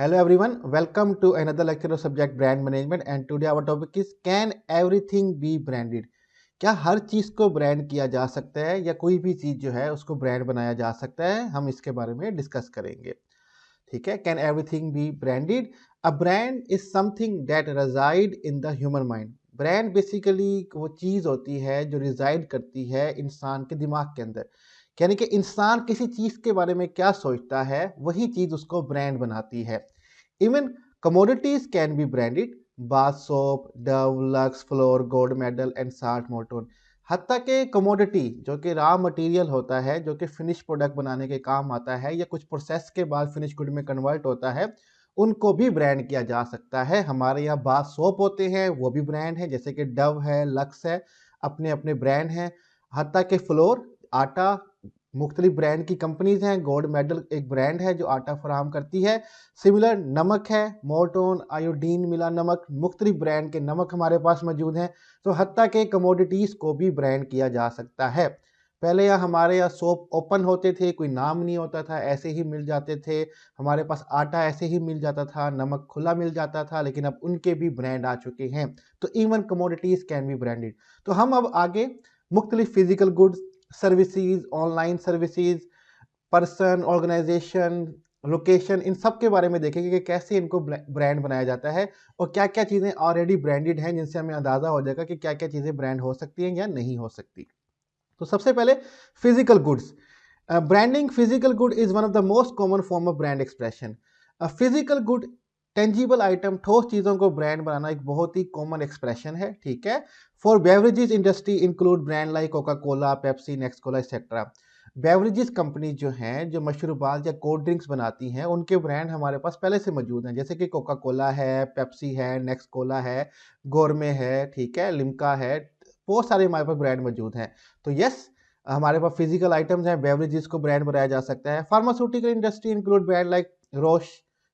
Hello everyone, welcome to another lecture of subject brand management and today our topic is can everything be branded? क्या हर चीज को brand किया जा सकता है या कोई भी चीज जो है उसको ब्रांड बनाया जा सकता है? हम इसके बारे में डिस्कस करेंगे। ठीक है, can everything be branded? A brand is something that reside in the human mind. Brand basically वो चीज होती है जो रिजाइड करती है इंसान के दिमाग के अंदर, यानी कि इंसान किसी चीज के बारे में क्या सोचता है वही चीज उसको ब्रांड बनाती है। Even commodities can be branded, bath soap, Dove, Lux, flour, Gold Medal and salt मोटोन। हत्ता के कमोडिटी जो कि रॉ मटेरियल होता है, जो कि फिनिश प्रोडक्ट बनाने के काम आता है या कुछ प्रोसेस के बाद फिनिश गुड में कन्वर्ट होता है, उनको भी ब्रांड किया जा सकता है। हमारे यहाँ बाथ सोप होते हैं, वो भी ब्रांड है, जैसे कि डव है, लक्स है, अपने अपने ब्रांड हैं। हत्ता के फ्लोर, आटा, मुख्तलिफ ब्रांड की कंपनीज हैं। गोल्ड मेडल एक ब्रांड है जो आटा फराहम करती है। सिमिलर नमक है, मोर्टोन, आयोडीन मिला नमक, मुख्तलिफ ब्रांड के नमक हमारे पास मौजूद हैं। तो हत्ता के कमोडिटीज़ को भी ब्रांड किया जा सकता है। पहले यहाँ हमारे यहाँ सोप ओपन होते थे, कोई नाम नहीं होता था, ऐसे ही मिल जाते थे। हमारे पास आटा ऐसे ही मिल जाता था, नमक खुला मिल जाता था, लेकिन अब उनके भी ब्रांड आ चुके हैं। तो even commodities can be branded. तो हम अब आगे मुख्तलिफ physical goods, services, online services, person, organisation, location, इन सब के बारे में देखेंगे कि कैसे इनको ब्रांड बनाया जाता है और क्या क्या चीज़ें ऑलरेडी ब्रांडेड हैं जिनसे हमें अंदाज़ा हो जाएगा कि क्या क्या चीज़ें ब्रांड हो सकती हैं या नहीं हो सकती। तो सबसे पहले physical goods. Branding physical good is one of the most common form of brand expression. Physical good, tangible item, ठोस चीज़ों को ब्रांड बनाना एक बहुत ही कॉमन एक्सप्रेशन है। ठीक है। For beverages industry include brand like Coca Cola, Pepsi, next Cola etcetera. Beverages company जो हैं, जो मशरूबात या कोल्ड ड्रिंक्स बनाती हैं, उनके ब्रांड हमारे पास पहले से मौजूद हैं, जैसे कि कोका कोला है, पेप्सी है, नेक्स्ट कोला है, गोरमे है, ठीक है, लिम्का है। बहुत सारे हमारे पास ब्रांड मौजूद हैं। तो यस, हमारे पास फिजिकल आइटम्स हैं, बेवरेजेस को ब्रांड बनाया जा सकता है। Pharmaceutical industry include brand like Roche,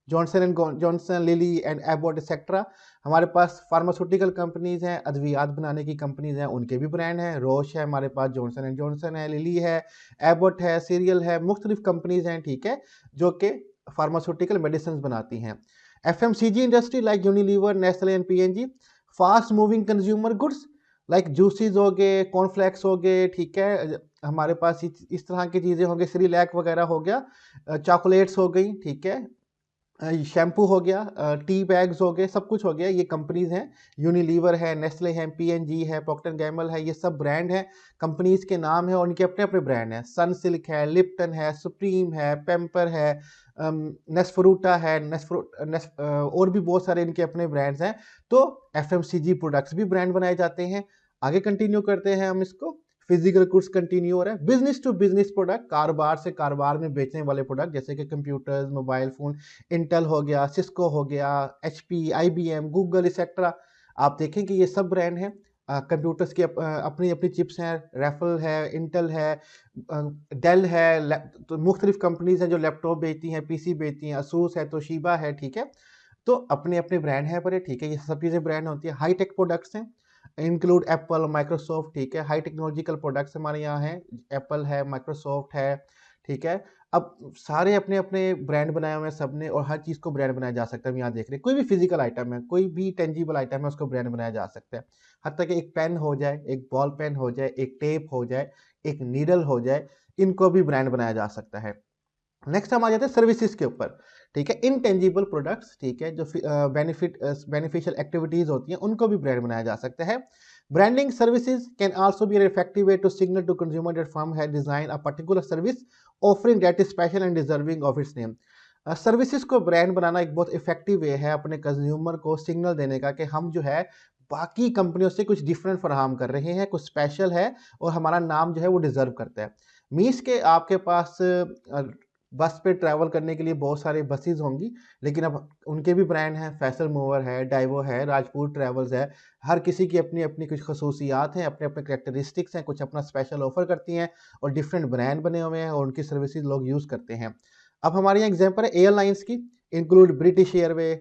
Johnson and Johnson, Lilly and Abbott etcetera. हमारे पास फार्मास्यूटिकल कंपनीज हैं, अद्वियात बनाने की कंपनीज हैं, उनके भी ब्रांड हैं। रोश है हमारे पास, जॉनसन एंड जॉनसन है, लिली है, एबॉट है, सीरियल है, मुख्तलिफ कंपनीज हैं, ठीक है, जो कि फार्मास्यूटिकल मेडिसिन बनाती हैं। FMCG industry like Unilever, Nestle and PNG. Fast moving consumer goods like juices हो गए, कॉर्नफ्लेक्स हो गए, ठीक है, हमारे पास इस तरह की चीज़ें होंगे, श्रीलैक वगैरह हो गया, चॉकलेट्स हो गई, ठीक है, शैम्पू हो गया, टी बैग्स हो गए, सब कुछ हो गया। ये कंपनीज हैं, यूनिलीवर है, नेस्ले है, पीएनजी है, प्रॉक्टर एंड गैम्बल है, ये सब ब्रांड हैं, कंपनीज के नाम है और उनके अपने अपने ब्रांड हैं। सनसिल्क है, लिप्टन है, सुप्रीम है, पेम्पर है, नेस्फरूटा है, और भी बहुत सारे इनके अपने ब्रांड्स हैं। तो एफएमसीजी प्रोडक्ट्स भी ब्रांड बनाए जाते हैं। आगे कंटिन्यू करते हैं हम इसको। फिजिकल गुड्स कंटिन्यू हो रहा है। बिजनेस टू बिजनेस प्रोडक्ट, कारोबार से कारोबार में बेचने वाले प्रोडक्ट, जैसे कि कंप्यूटर्स, मोबाइल फोन, इंटेल हो गया, सिस्को हो गया, एचपी, आईबीएम, गूगल एक्सेट्रा। आप देखें कि ये सब ब्रांड हैं। कंप्यूटर्स की अपनी अपनी चिप्स हैं, रेफल है, इंटेल है, डेल है, तो मुख्तलिफ कंपनीज हैं जो लैपटॉप बेचती हैं, पीसी बेचती हैं, असूस है, तोशिबा है, ठीक है। तो अपने अपने ब्रांड हैं पर, ठीक है, ये सब चीज़ें ब्रांड होती है। हाई टेक प्रोडक्ट्स हैं, इंक्लूड एप्पल, माइक्रोसॉफ्ट, ठीक है, हाई टेक्नोलॉजिकल प्रोडक्ट्स हमारे यहाँ हैं, एप्पल है, माइक्रोसॉफ्ट है, ठीक है। अब सारे अपने अपने ब्रांड बनाए हुए हैं सबने और हर चीज़ को ब्रांड बनाया जा सकता है। हम यहाँ देख रहे हैं कोई भी फिजिकल आइटम है, कोई भी टेंजिबल आइटम है, उसको ब्रांड बनाया जा सकता है। हत्ता कि एक पेन हो जाए, एक बॉल पेन हो जाए, एक टेप हो जाए, एक नीडल हो जाए, इनको भी ब्रांड बनाया जा सकता है। नेक्स्ट हम आ जाते हैं सर्विसेज के ऊपर, ठीक है। इनटेंजिबल प्रोडक्ट्स, ठीक है, जो बेनिफिशियल एक्टिविटीज होती हैं, उनको भी ब्रांड बनाया जा सकता है। Branding services can also be an effective way to signal to consumer that firm has design a particular service offering that is special and deserving of its name. Services को brand बनाना एक बहुत effective way है अपने consumer को signal देने का कि हम जो है बाकी कंपनियों से कुछ डिफरेंट फराहम कर रहे हैं, कुछ स्पेशल है और हमारा नाम जो है वो डिजर्व करता है। मीन्स के आपके पास बस पे ट्रैवल करने के लिए बहुत सारे बसेस होंगी, लेकिन अब उनके भी ब्रांड हैं, फैसल मूवर है, डाइवो है, राजपूत ट्रैवल्स है। हर किसी की अपनी अपनी कुछ खसूसियात हैं, अपने अपने करेक्टरिस्टिक्स हैं, कुछ अपना स्पेशल ऑफर करती हैं और डिफरेंट ब्रांड बने हुए हैं और उनकी सर्विसेज लोग यूज़ करते हैं। अब हमारे यहाँ एग्जाम्पल है एयरलाइंस की, इंक्लूड ब्रिटिश एयरवे,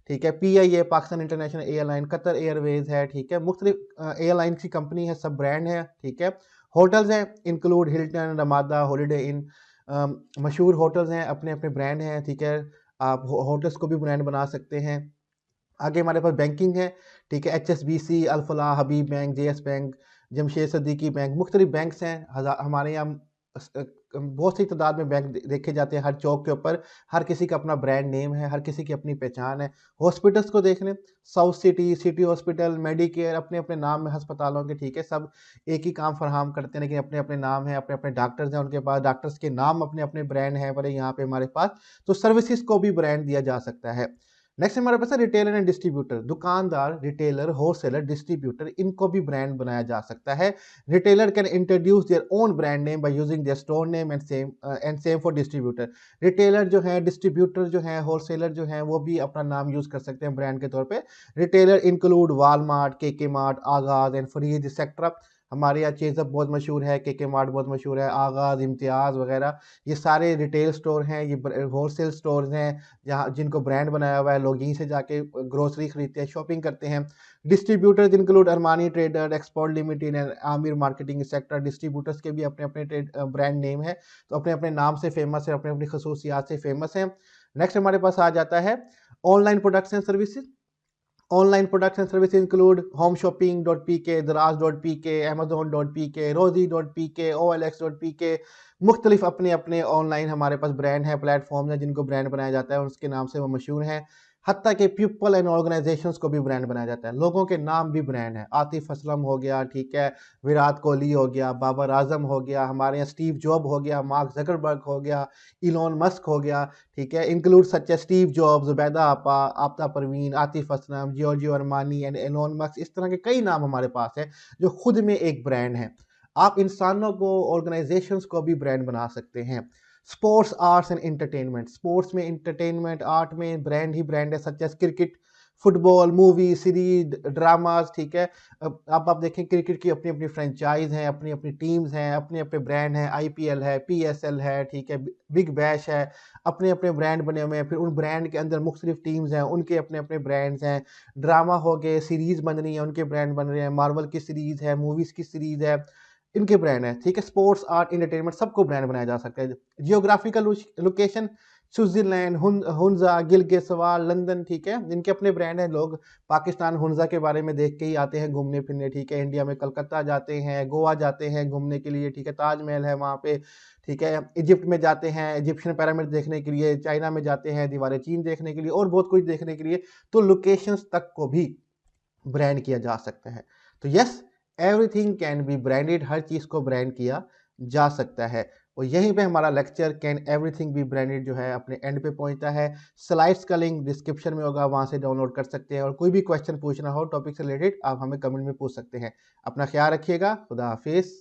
ठीक है, PIA Pakistan international airline, Qatar Airways है, ठीक है, मुख्तलिफ एयरलाइन की कंपनी है, सब ब्रांड है, ठीक है। होटल्स हैं, इंक्लूड हिल्टन, रमादा, हॉलीडे इन, मशहूर होटल्स हैं, अपने अपने ब्रांड हैं, ठीक है। आप होटल्स को भी ब्रांड बना सकते हैं। आगे हमारे पास बैंकिंग है, ठीक है, HSBC, Alfalah, Habib bank, JS bank, Jamshed Siddiqui bank, मुख्तलिफ बैंक्स हैं। हमारे यहाँ बहुत सी तादाद में बैंक देखे जाते हैं हर चौक के ऊपर। हर किसी का अपना ब्रांड नेम है, हर किसी की अपनी पहचान है। हॉस्पिटल्स को देख लें, south city, city hospital, Medicare, अपने अपने नाम में अस्पतालों के, ठीक है, सब एक ही काम फराहम करते हैं, लेकिन अपने अपने नाम है, अपने अपने डॉक्टर्स हैं उनके पास, डॉक्टर्स के नाम अपने अपने ब्रांड हैं पर यहाँ पे हमारे पास। तो सर्विसेज को भी ब्रांड दिया जा सकता है। नेक्स्ट हमारे पास है रिटेलर एंड डिस्ट्रीब्यूटर। दुकानदार, रिटेलर, होलसेलर, डिस्ट्रीब्यूटर, इनको भी ब्रांड बनाया जा सकता है। Retailer can introduce their own brand name by using their store name and same for distributor. Retailer जो है, डिस्ट्रीब्यूटर जो है, होलसेलर जो है, वो भी अपना नाम यूज कर सकते हैं ब्रांड के तौर पे। Retailer include Walmart, KK Mart, Aghaz and Fareed etcetera. हमारे यहाँ चेज़अप बहुत मशहूर है, केके मार्ट बहुत मशहूर है, आगाज़, इम्तियाज़ वगैरह, ये सारे रिटेल स्टोर हैं, ये होलसेल स्टोर्स हैं जहाँ जिनको ब्रांड बनाया हुआ है। लोग यहीं से जाके ग्रोसरी खरीदते हैं, शॉपिंग करते हैं। Distributors include Armani trader, export limited and Aamir marketing sector. Distributors के भी अपने अपने ब्रांड नेम है, तो अपने अपने नाम से फेमस है, अपने अपनी खसूसियात से फेमस है। नेक्स्ट हमारे पास आ जाता है online products and services. Online products and service include home shopping dot P K, Daraz dot P K, Amazon dot P K, Rozee dot P K, O L X dot P K. मुख्तलिफ अपने अपने online हमारे पास brand है, platform है जिनको brand बनाया जाता है और उसके नाम से वो मशहूर हैं। हत्ता के पीपल एंड ऑर्गेनाइजेशंस को भी ब्रांड बनाया जाता है, लोगों के नाम भी ब्रांड है। आतिफ असलम हो गया, ठीक है, विराट कोहली हो गया, बाबर आजम हो गया, हमारे यहाँ स्टीव जॉब हो गया, मार्क जकरबर्ग हो गया, इलॉन मस्क हो गया, ठीक है, include such a Steve Jobs, Zubaida Apa, आफ्ता Parveen, Atif Aslam, Giorgio Armani and Elon Musk. इस तरह के कई नाम हमारे पास है जो खुद में एक ब्रांड है। आप इंसानों को, ऑर्गेनाइजेशंस को भी ब्रांड बना सकते हैं। Sports, arts and entertainment. Sports में, एंटरटेनमेंट, आर्ट में ब्रांड ही ब्रांड है, such as cricket, football, movie, series, dramas, ठीक है। अब आप देखें क्रिकेट की अपनी अपनी फ्रेंचाइज हैं, अपनी अपनी टीम्स हैं, अपने अपने ब्रांड हैं, आईपीएल है, पीएसएल है, ठीक है, बिग बैश है, अपने अपने ब्रांड बने हुए हैं। फिर उन ब्रांड के अंदर मुख्तलिफ टीम्स हैं, उनके अपने अपने ब्रांड्स हैं। ड्रामा हो गए, सीरीज बन रही है, उनके ब्रांड बन रहे हैं। मार्वल की सीरीज है, मूवीज़ की सीरीज है, इनके ब्रांड है, ठीक है। स्पोर्ट्स, आर्ट, एंटरटेनमेंट, सबको ब्रांड बनाया जा सकता है। Geographical location, Switzerland, Hunza, Gilgit, सवाल, लंदन, ठीक है, इनके अपने ब्रांड हैं। लोग पाकिस्तान हुंजा के बारे में देख के ही आते हैं घूमने फिरने, ठीक है। इंडिया में कलकत्ता जाते हैं, गोवा जाते हैं घूमने के लिए, ठीक है, ताजमहल है वहाँ पे, ठीक है। इजिप्ट में जाते हैं इजिप्शियन पिरामिड देखने के लिए, चाइना में जाते हैं दीवार चीन देखने के लिए, और बहुत कुछ देखने के लिए। तो लोकेशंस तक को भी ब्रांड किया जा सकता है। तो yes, everything can be branded, हर चीज़ को ब्रांड किया जा सकता है। और यहीं पे हमारा lecture can everything be branded जो है अपने एंड पे पहुंचता है। स्लाइड्स का लिंक डिस्क्रिप्शन में होगा, वहां से डाउनलोड कर सकते हैं। और कोई भी क्वेश्चन पूछना हो टॉपिक से रिलेटेड, आप हमें कमेंट में पूछ सकते हैं। अपना ख्याल रखिएगा, खुदा हाफिज।